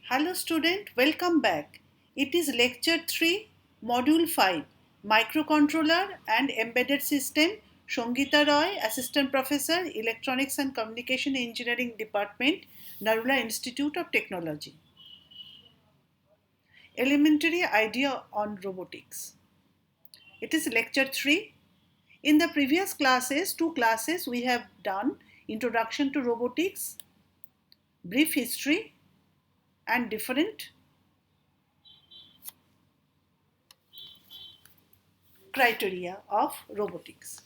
Hello student, welcome back. It is lecture 3, module 5, microcontroller and embedded system. Shongita Roy, assistant professor, electronics and communication engineering department, Narula Institute of Technology. Elementary idea on robotics. It is lecture 3. In the previous classes, two classes we have done introduction to robotics, brief history and different criteria of robotics.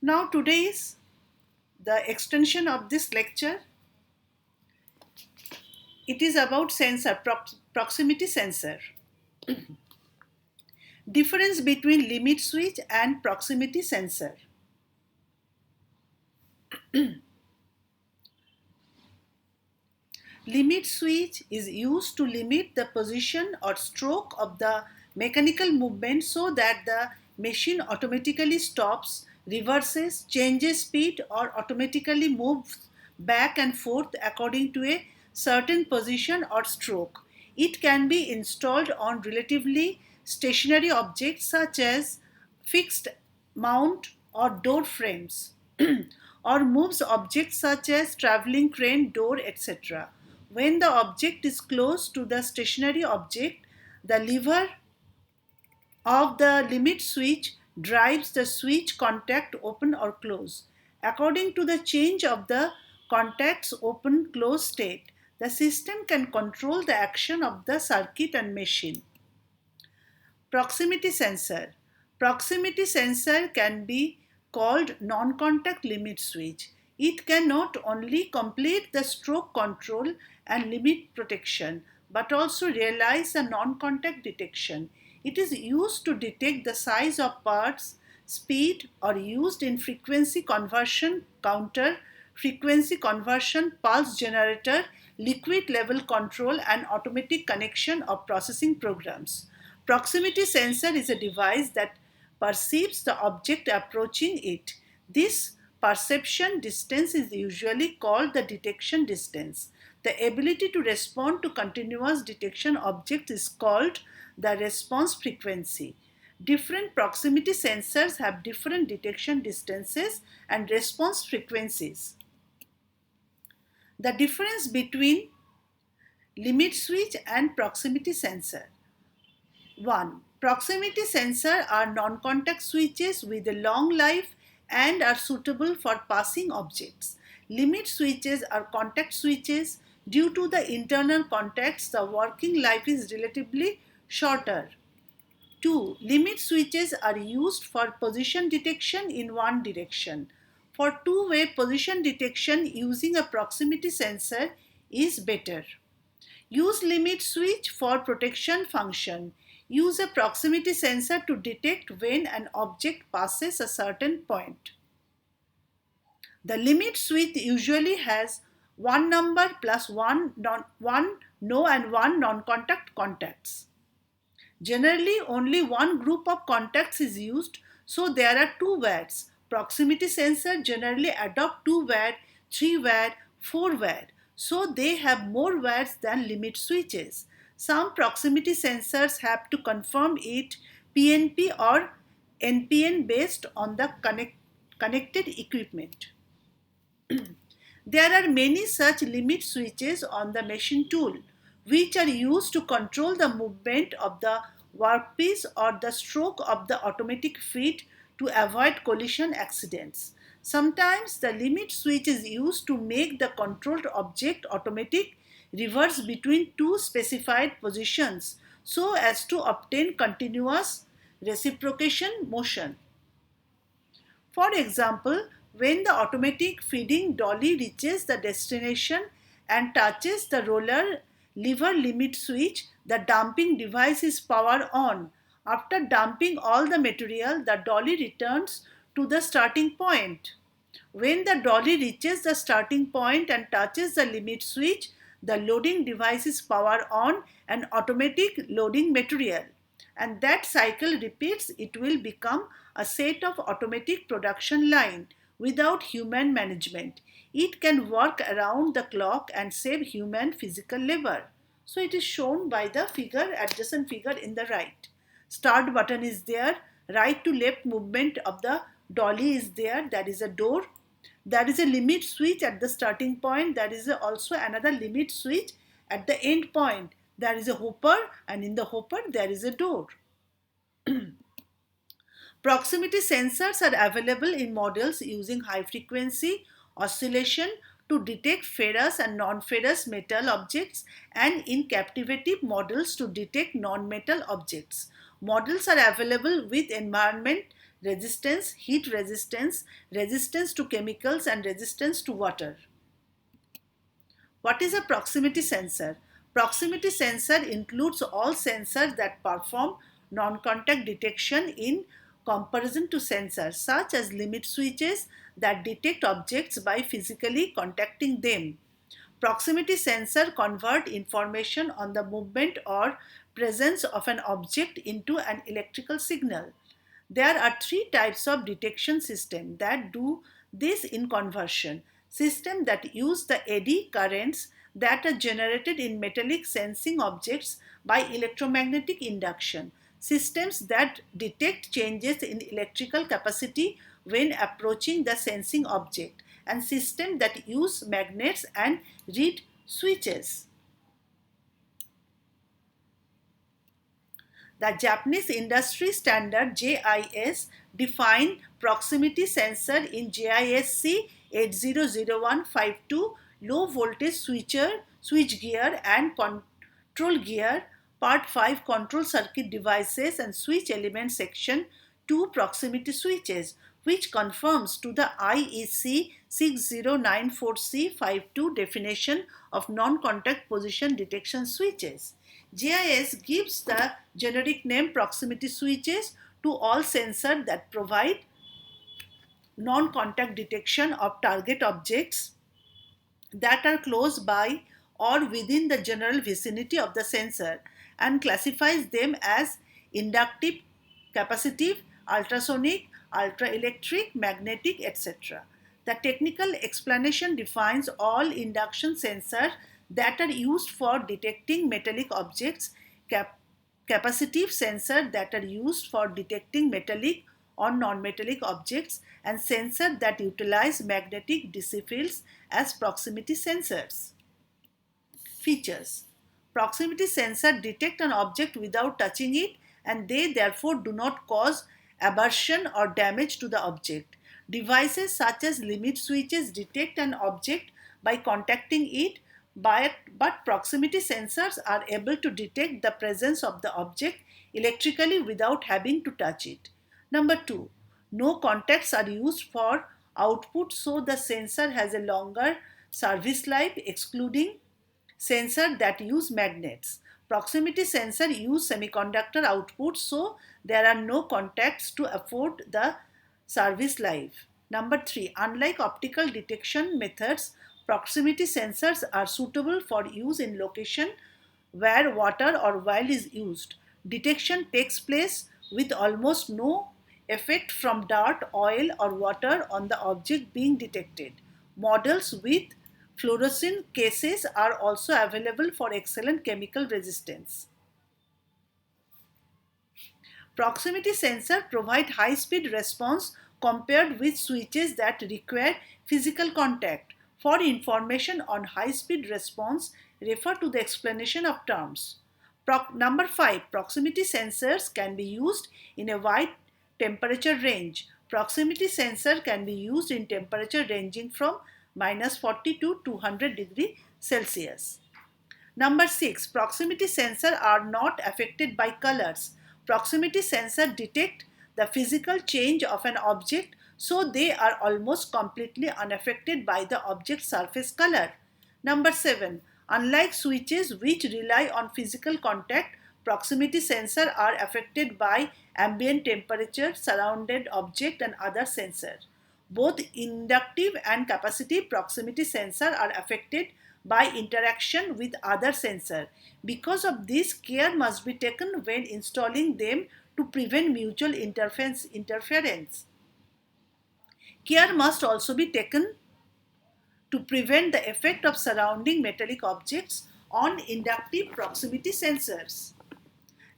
Now today is the extension of this lecture. It is about sensor, proximity sensor. Difference between limit switch and proximity sensor. Limit switch is used to limit the position or stroke of the mechanical movement so that the machine automatically stops, reverses, changes speed, or automatically moves back and forth according to a certain position or stroke. It can be installed on relatively stationary objects such as fixed mount or door frames or moves objects such as traveling crane, door, etc. When the object is close to the stationary object, the lever of the limit switch drives the switch contact open or close. According to the change of the contact's open close state, the system can control the action of the circuit and machine. Proximity sensor. Proximity sensor can be called non-contact limit switch. It can not only complete the stroke control and limit protection, but also realize a non-contact detection. It is used to detect the size of parts, speed, or used in frequency conversion counter, frequency conversion pulse generator, liquid level control, and automatic connection of processing programs. Proximity sensor is a device that perceives the object approaching it. This perception distance is usually called the detection distance. The ability to respond to continuous detection objects is called the response frequency. Different proximity sensors have different detection distances and response frequencies. The difference between limit switch and proximity sensor. 1. Proximity sensors are non-contact switches with a long life and are suitable for passing objects. Limit switches are contact switches. Due to the internal contacts, the working life is relatively shorter. 2. Limit switches are used for position detection in one direction. For two-way position detection, using a proximity sensor is better. Use limit switch for protection function. Use a proximity sensor to detect when an object passes a certain point. The limit switch usually has one number plus one no and one non-contact contacts. Generally, only one group of contacts is used, so there are two WARs. Proximity sensor generally adopt 2 WAR, 3 WAR, 4 WAR, so they have more WARs than limit switches. Some proximity sensors have to confirm it PNP or NPN based on the connected equipment. There are many such limit switches on the machine tool, which are used to control the movement of the workpiece or the stroke of the automatic feet to avoid collision accidents. Sometimes the limit switch is used to make the controlled object automatic reverse between two specified positions so as to obtain continuous reciprocation motion. For example, when the automatic feeding dolly reaches the destination and touches the roller lever limit switch, the dumping device is powered on. After dumping all the material, the dolly returns to the starting point. When the dolly reaches the starting point and touches the limit switch, the loading device is powered on and automatic loading material. And that cycle repeats, it will become a set of automatic production line without human management. It can work around the clock and save human physical labor. So it is shown by the figure, adjacent figure in the right. Start button is there, right to left movement of the dolly is there, that is a door. There is a limit switch at the starting point, there is also another limit switch at the end point. There is a hopper, and in the hopper there is a door. Proximity sensors are available in models using high frequency oscillation to detect ferrous and non-ferrous metal objects, and in captivative models to detect non-metal objects. Models are available with environment resistance, heat resistance, resistance to chemicals, and resistance to water. What is a proximity sensor? Proximity sensor includes all sensors that perform non-contact detection in comparison to sensors such as limit switches that detect objects by physically contacting them. Proximity sensor convert information on the movement or presence of an object into an electrical signal. There are three types of detection system that do this in conversion. Systems that use the eddy currents that are generated in metallic sensing objects by electromagnetic induction. Systems that detect changes in electrical capacity when approaching the sensing object, and systems that use magnets and reed switches. The Japanese industry standard JIS define proximity sensor in JISC 800152 low voltage switch gear and control gear, part 5 control circuit devices and switch element section 2 proximity switches, which conforms to the IEC 6094C52 definition of non-contact position detection switches. JIS gives the generic name proximity switches to all sensors that provide non-contact detection of target objects that are close by or within the general vicinity of the sensor, and classifies them as inductive, capacitive, ultrasonic, ultraelectric, magnetic, etc. The technical explanation defines all induction sensors that are used for detecting metallic objects, capacitive sensors that are used for detecting metallic or non-metallic objects, and sensors that utilize magnetic DC fields as proximity sensors. Features: proximity sensors detect an object without touching it, and they therefore do not cause aberration or damage to the object. Devices such as limit switches detect an object by contacting it, but proximity sensors are able to detect the presence of the object electrically without having to touch it. Number 2, no contacts are used for output, so the sensor has a longer service life, excluding sensors that use magnets. Proximity sensor use semiconductor output, so there are no contacts to afford the service life. Number 3, unlike optical detection methods, proximity sensors are suitable for use in location where water or oil is used. Detection takes place with almost no effect from dirt, oil, or water on the object being detected. Models with fluorescent cases are also available for excellent chemical resistance. Proximity sensors provide high-speed response compared with switches that require physical contact. For information on high-speed response, refer to the explanation of terms. Number 5. Proximity sensors can be used in a wide temperature range. Proximity sensor can be used in temperature ranging from -40 to 200 degrees Celsius. Number 6. Proximity sensors are not affected by colors. Proximity sensors detect the physical change of an object, so they are almost completely unaffected by the object's surface color. Number 7. Unlike switches which rely on physical contact, proximity sensors are affected by ambient temperature, surrounded object, and other sensors. Both inductive and capacitive proximity sensors are affected by interaction with other sensors. Because of this, care must be taken when installing them to prevent mutual interference. Care must also be taken to prevent the effect of surrounding metallic objects on inductive proximity sensors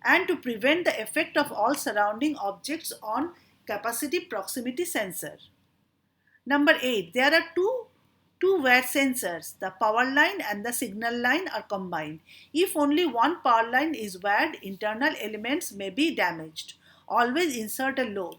and to prevent the effect of all surrounding objects on capacitive proximity sensor. Number 8, there are two-wire sensors. The power line and the signal line are combined. If only one power line is wired, internal elements may be damaged. Always insert a load.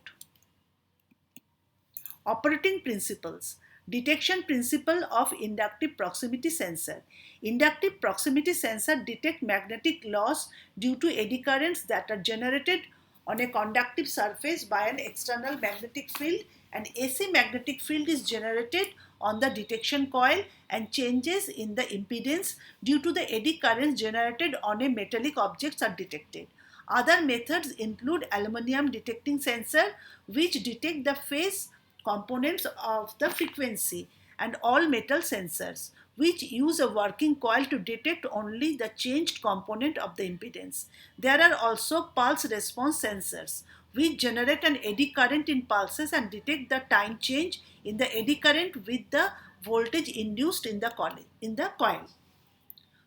Operating principles. Detection principle of inductive proximity sensor. Inductive proximity sensor detect magnetic loss due to eddy currents that are generated on a conductive surface by an external magnetic field, and AC magnetic field is generated on the detection coil, and changes in the impedance due to the eddy currents generated on a metallic objects are detected. Other methods include aluminum detecting sensor, which detect the phase components of the frequency, and all metal sensors, which use a working coil to detect only the changed component of the impedance. There are also pulse response sensors, which generate an eddy current in pulses and detect the time change in the eddy current with the voltage induced in the coil.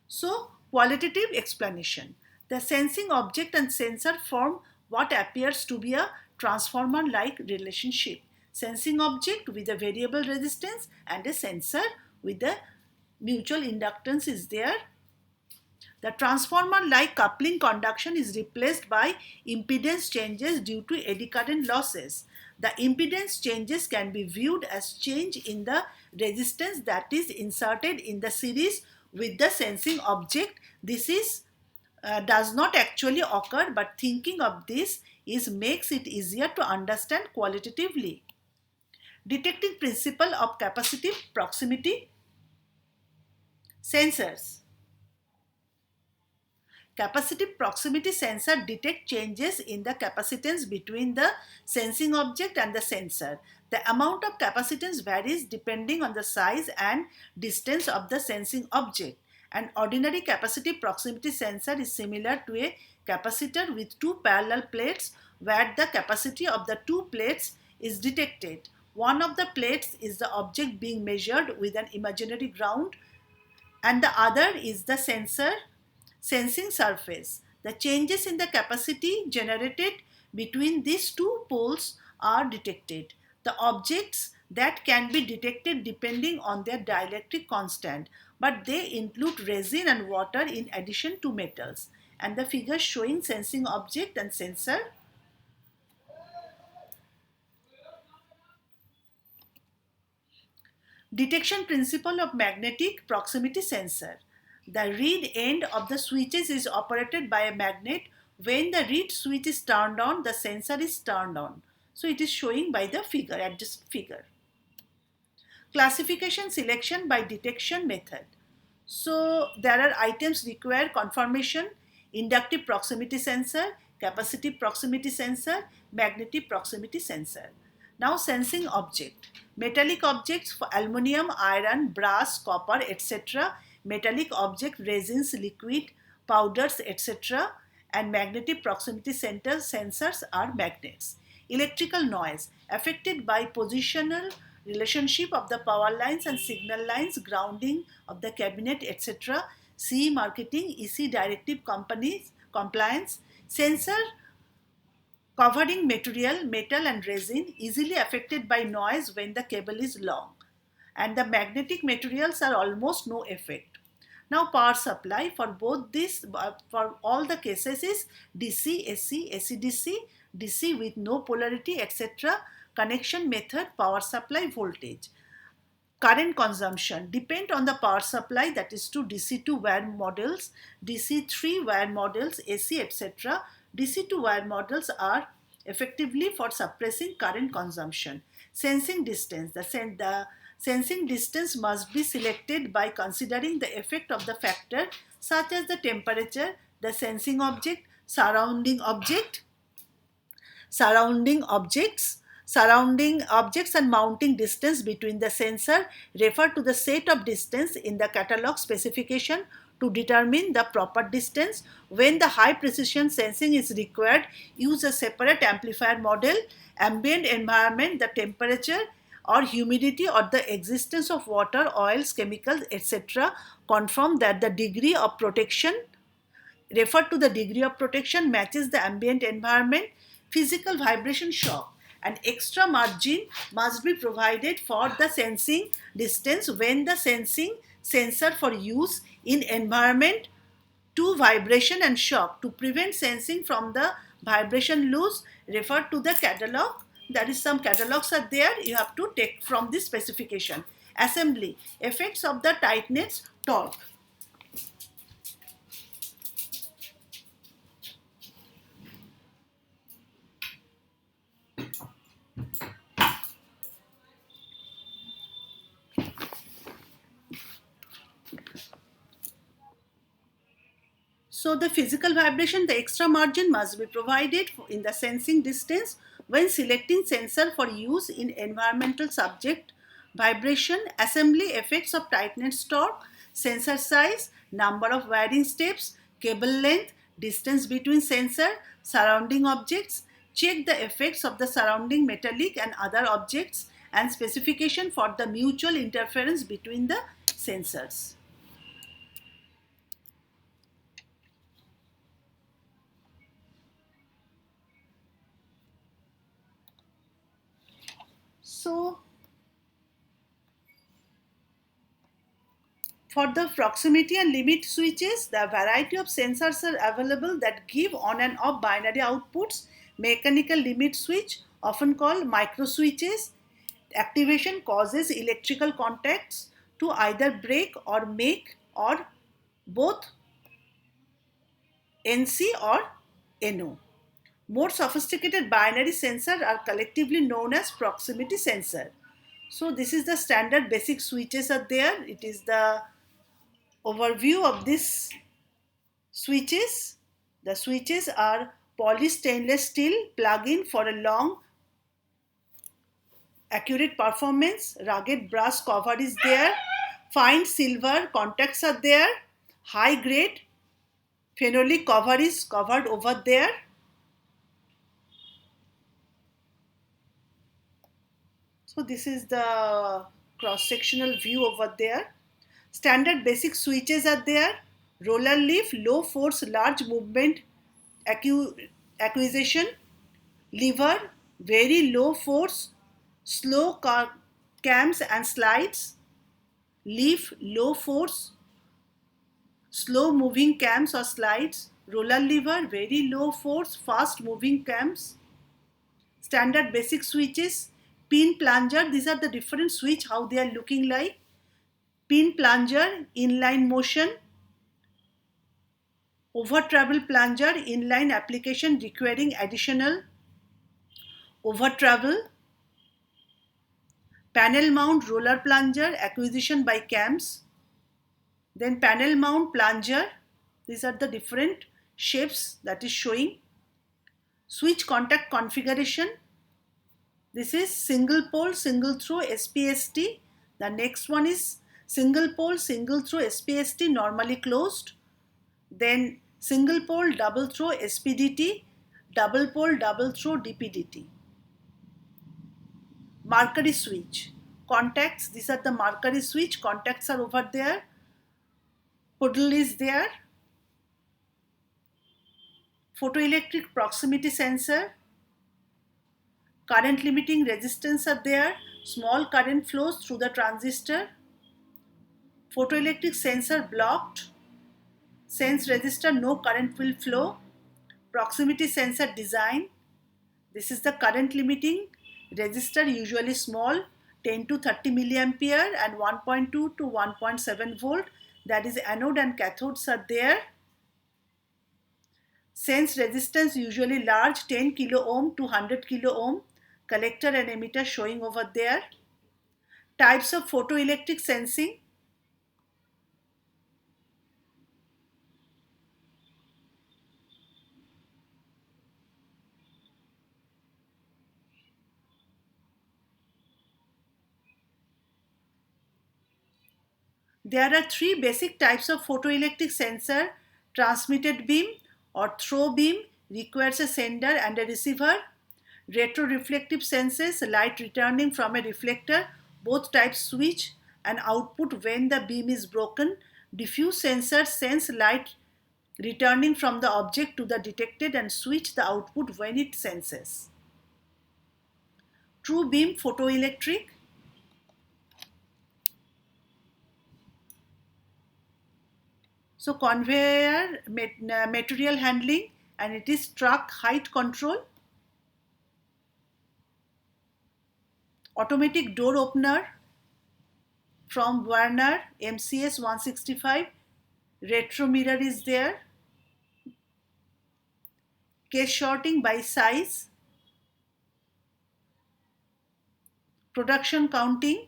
So, qualitative explanation. The sensing object and sensor form what appears to be a transformer-like relationship. Sensing object with a variable resistance and a sensor with a mutual inductance is there. The transformer-like coupling conduction is replaced by impedance changes due to eddy current losses. The impedance changes can be viewed as change in the resistance that is inserted in the series with the sensing object. This does not actually occur, but thinking of this makes it easier to understand qualitatively. Detecting principle of capacitive proximity sensors. Capacitive proximity sensor detect changes in the capacitance between the sensing object and the sensor. The amount of capacitance varies depending on the size and distance of the sensing object. An ordinary capacitive proximity sensor is similar to a capacitor with two parallel plates where the capacity of the two plates is detected. One of the plates is the object being measured with an imaginary ground, and the other is the sensing surface. The changes in the capacity generated between these two poles are detected. The objects that can be detected depending on their dielectric constant, but they include resin and water in addition to metals. And the figure showing sensing object and sensor. Detection principle of magnetic proximity sensor. The read end of the switches is operated by a magnet. When the read switch is turned on, the sensor is turned on. So it is showing by the figure, at this figure. Classification selection by detection method. So there are items require confirmation: inductive proximity sensor, capacitive proximity sensor, magnetic proximity sensor. Now sensing object. Metallic objects for aluminum, iron, brass, copper, etc. Metallic object, resins, liquid, powders, etc. And magnetic proximity sensors are magnets. Electrical noise affected by positional relationship of the power lines and signal lines, grounding of the cabinet, etc. CE marketing, EC directive companies compliance. Sensor covering material, metal and resin, easily affected by noise when the cable is long, and the magnetic materials are almost no effect. Now power supply for both this, for all the cases is DC, AC, AC DC, DC with no polarity, etc. Connection method, power supply, voltage. Current consumption depend on the power supply, that is to DC2 wire models, DC3 wire models, AC, etc. DC2 wire models are effectively for suppressing current consumption. Sensing distance. The sensing distance must be selected by considering the effect of the factor such as the temperature, the sensing object, surrounding objects and mounting distance between the sensor. Refer to the set of distance in the catalog specification to determine the proper distance. When the high precision sensing is required, use a separate amplifier model. Ambient environment, the temperature or humidity or the existence of water, oils, chemicals, etc. confirm that the degree of protection referred to the degree of protection matches the ambient environment. Physical vibration shock. An extra margin must be provided for the sensing distance when the sensing sensor for use in environment to vibration and shock to prevent sensing from the vibration loss. Refer to the catalog. There is some catalogs are there. You have to take from this specification. Assembly. Effects of the tightness torque. So the physical vibration, the extra margin must be provided in the sensing distance when selecting sensor for use in environmental subject. Vibration, assembly, effects of tightness torque, sensor size, number of wiring steps, cable length, distance between sensor, surrounding objects. Check the effects of the surrounding metallic and other objects and specification for the mutual interference between the sensors. So, for the proximity and limit switches, the variety of sensors are available that give on and off binary outputs. Mechanical limit switch, often called micro switches, activation causes electrical contacts to either break or make or both NC or NO. More sophisticated binary sensors are collectively known as proximity sensor. So this is the standard basic switches are there. It is the overview of this switches. The switches are polished stainless steel plug-in for a long accurate performance. Rugged brass cover is there. Fine silver contacts are there. High grade phenolic cover is covered over there. So this is the cross-sectional view over there. Standard basic switches are there. Roller leaf, low force, large movement acquisition. Lever, very low force, slow cams and slides. Leaf, low force, slow moving cams or slides. Roller lever, very low force, fast moving cams. Standard basic switches. Pin plunger, these are the different switch, how they are looking like. Pin plunger, inline motion. Over travel plunger, inline application requiring additional over travel. Panel mount roller plunger, acquisition by cams. Then panel mount plunger, these are the different shapes that is showing. Switch contact configuration, this is single pole, single throw SPST. The next one is single pole, single throw SPST normally closed. Then single pole, double throw SPDT, double pole, double throw DPDT. Mercury switch. Contacts, these are the Mercury switch. Contacts are over there. Puddle is there. Photoelectric proximity sensor. Current limiting resistance are there. Small current flows through the transistor. Photoelectric sensor blocked. Sense resistor, no current will flow. Proximity sensor design. This is the current limiting resistor, usually small, 10 to 30 milliampere and 1.2 to 1.7 volt. That is anode and cathodes are there. Sense resistance usually large, 10 kilo ohm to 100 kilo ohm. Collector and emitter showing over there. Types of photoelectric sensing. There are three basic types of photoelectric sensor. Transmitted beam or throw beam requires a sender and a receiver. Retroreflective senses light returning from a reflector, both types switch and output when the beam is broken. Diffuse sensors sense light returning from the object to the detected and switch the output when it senses. True beam photoelectric. So conveyor material handling, and it is truck height control. Automatic door opener from Werner MCS 165. Retro mirror is there. Case sorting by size. Production counting.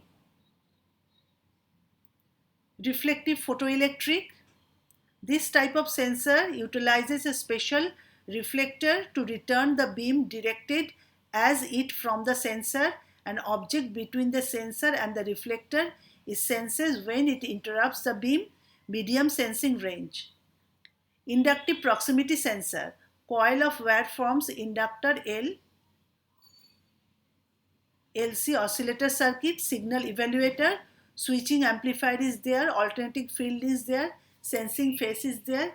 Reflective photoelectric. This type of sensor utilizes a special reflector to return the beam directed as it from the sensor. An object between the sensor and the reflector is senses when it interrupts the beam. Medium sensing range. Inductive proximity sensor. Coil of wire forms inductor LC oscillator circuit, signal evaluator, switching amplifier is there, alternating field is there, sensing phase is there,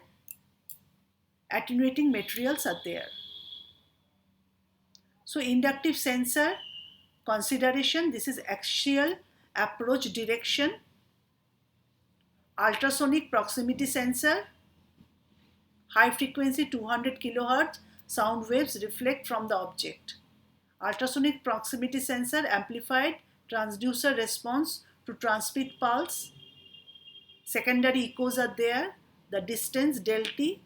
attenuating materials are there. So inductive sensor consideration, this is axial approach direction. Ultrasonic proximity sensor, high frequency 200 kHz sound waves reflect from the object. Ultrasonic proximity sensor amplified transducer response to transmit pulse. Secondary echoes are there. The distance del t.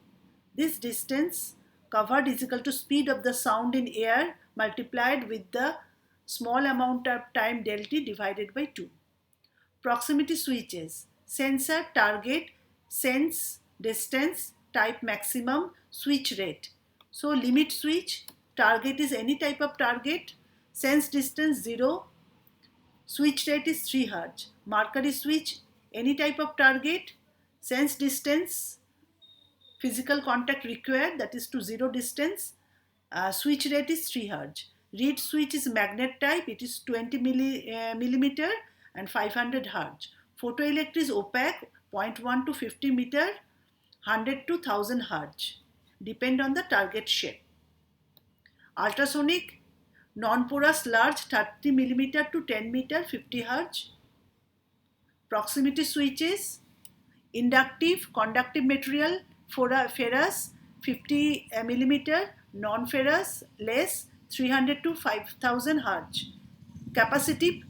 This distance covered is equal to speed of the sound in air multiplied with the small amount of time del t divided by 2. Proximity switches. Sensor, target, sense, distance, type maximum, switch rate. So limit switch, target is any type of target, sense distance 0, switch rate is 3 Hz. Mercury switch, any type of target, sense distance, physical contact required, that is to 0 distance, switch rate is 3 Hz. Reed switch is magnet type, it is 20 millimeter and 500 Hz. Photoelectric is opaque, 0.1 to 50 meter, 100 to 1000 Hz, depend on the target shape. Ultrasonic, non-porous large 30 mm to 10 meter, 50 Hz. Proximity switches, inductive, conductive material, ferrous 50 mm, non-ferrous less 300 to 5000 Hz. Capacitive,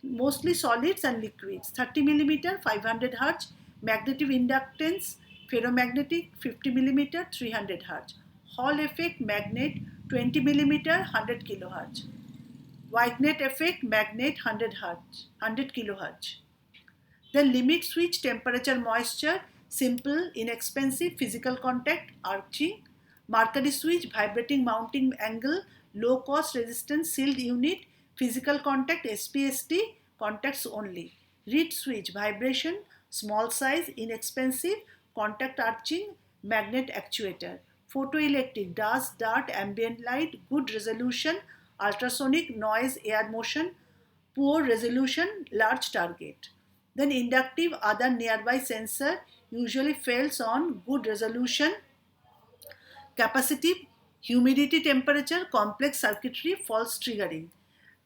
mostly solids and liquids, 30 mm, 500 Hz. Magnetic inductance, ferromagnetic 50 mm, 300 Hz. Hall effect magnet 20 mm, 100 kHz. Wignet effect magnet 100 kHz. Then limit switch, temperature, moisture, simple, inexpensive, physical contact, arching. Mercury switch, vibrating mounting angle, low cost, resistance, sealed unit, physical contact, SPST, contacts only. Reed switch, vibration, small size, inexpensive, contact arching, magnet actuator. Photoelectric, dust, dart, ambient light, good resolution, ultrasonic, noise, air motion, poor resolution, large target. Then inductive, other nearby sensor, usually fails on good resolution. Capacitive, humidity, temperature, complex circuitry, false triggering.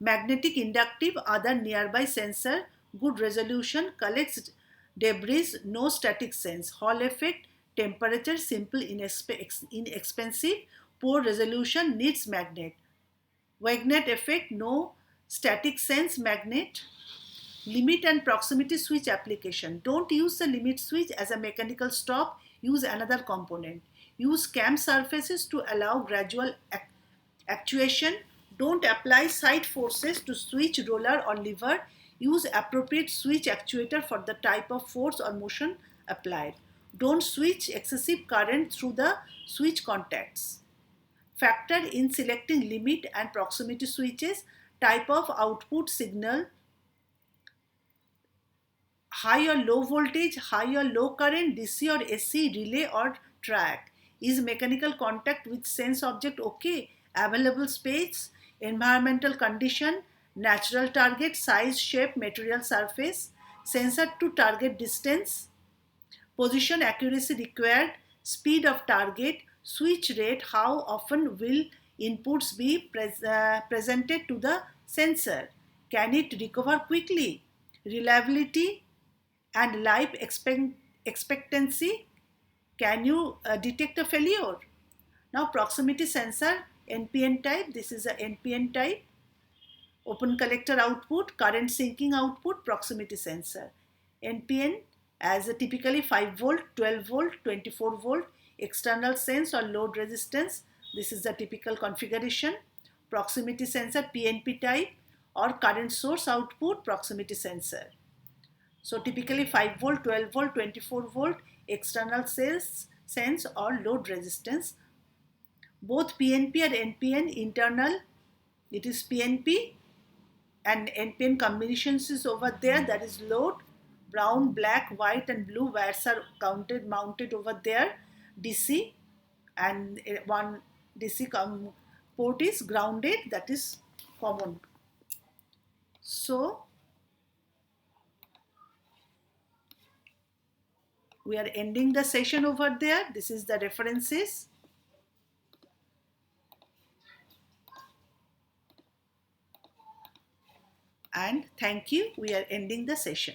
Magnetic, inductive, other nearby sensor, good resolution, collects debris, no static sense. Hall effect, temperature, simple, inexpensive, poor resolution, needs magnet. Wignet effect, no static sense, magnet. Limit and proximity switch application. Don't use the limit switch as a mechanical stop, use another component. Use cam surfaces to allow gradual actuation. Don't apply side forces to switch, roller or lever. Use appropriate switch actuator for the type of force or motion applied. Don't switch excessive current through the switch contacts. Factor in selecting limit and proximity switches, type of output signal, high or low voltage, high or low current, DC or AC, relay or track. Is mechanical contact with sense object okay? available space, environmental condition, natural target, size, shape, material surface, sensor to target distance, position accuracy required, speed of target, switch rate, how often will inputs be presented to the sensor, can it recover quickly, reliability and life expectancy, can you detect a failure. Now proximity sensor, NPN type, this is a NPN type, open collector output, current sinking output, proximity sensor. NPN as a typically 5 volt, 12 volt, 24 volt, external sense or load resistance. This is the typical configuration. Proximity sensor, PNP type, or current source output, proximity sensor. So typically 5 volt, 12 volt, 24 volt, external sense or load resistance. Both PNP and NPN internal, it is PNP and NPN combinations is over there, that is load. Brown, black, white and blue wires are mounted over there. DC and one DC port is grounded, that is common. So we are ending the session over there. This is the references. And thank you. We are ending the session.